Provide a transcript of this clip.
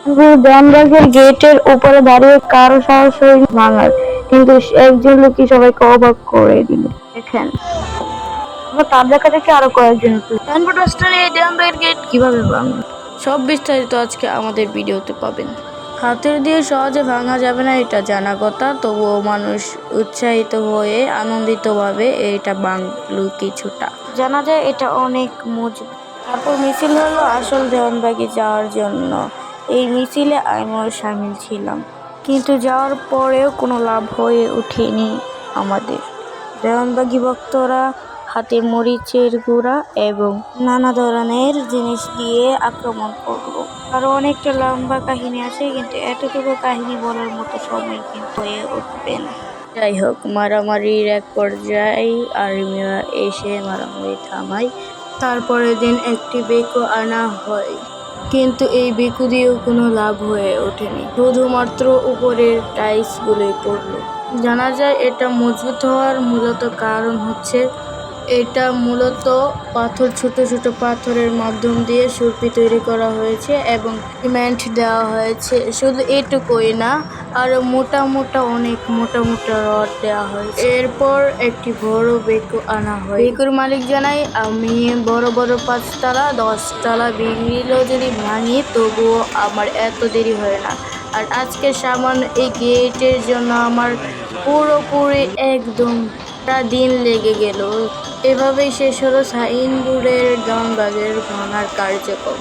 দেওয়ানবাগের গেটের উপরে দাঁড়িয়ে কারো সাহস হয়নি ভাঙার, কিন্তু একজন লোকই সবাইকে অবাক করে দিল। দেখেন, তার দেখা দেখে আরো কয়েকজন এই দেওয়ানবাগের গেট কিভাবে ভাঙল, সব বিস্তারিত আজকে আমাদের ভিডিওতে পাবেন। হাতের দিয়ে সহজে ভাঙা যাবে না এটা জানা কথা, তবুও মানুষ উৎসাহিত হয়ে আনন্দিতভাবে এটা ভাঙলো কিছুটা। জানা যায় এটা অনেক মজবুত। তারপর মিছিল হলো আসল দেওয়ানবাগি যাওয়ার জন্য। এই মিছিলে আমিও সামিল ছিলাম, কিন্তু যাওয়ার পরেও কোনো লাভ হয়ে ওঠেনি আমাদের। দেওয়ানবাগি ভক্তরা হাতে মরিচের গুঁড়া এবং নানা ধরনের জিনিস দিয়ে আক্রমণ করলো। আরো অনেকটা লম্বা কাহিনী আছে, কিন্তু এতটুকু কাহিনী বলার মতো সময় কিন্তু হয়ে উঠবে না। যাই হোক, মারামারির এক পর্যায়ে আর্মিরা এসে মারামারি থামায়। তারপরের দিন একটি বেকু আনা হয়, কিন্তু এই বেকু দিয়েও কোনো লাভ হয়ে ওঠেনি, শুধুমাত্র উপরের টাইলসগুলোই পড়লো। জানা যায় এটা মজবুত হওয়ার মূলত কারণ হচ্ছে এটা মূলত পাথর, ছোট ছোট পাথরের মাধ্যম দিয়ে সুরপি তৈরি করা হয়েছে এবং সিমেন্ট দেওয়া হয়েছে। শুধু এটুকুই না, আরো অনেক মোটা মোটা রড দেওয়া হয়েছে। এরপর একটি বড় বেকু আনা হয়। বেকুর মালিক জানায়, আমি বড় বড় 5 তলা 10 তলা বিল্ডিংও যদি ভাঙি তবুও আমার এত দেরি হয় না। আর আজকে সামান্য এই গেটের জন্য আমার পুরোপুরি একদম দিন লেগে গেল। এভাবেই শেষ হলো সাইনবোর্ডের দেওয়ানবাগের ভাঙার কার্যক্রম।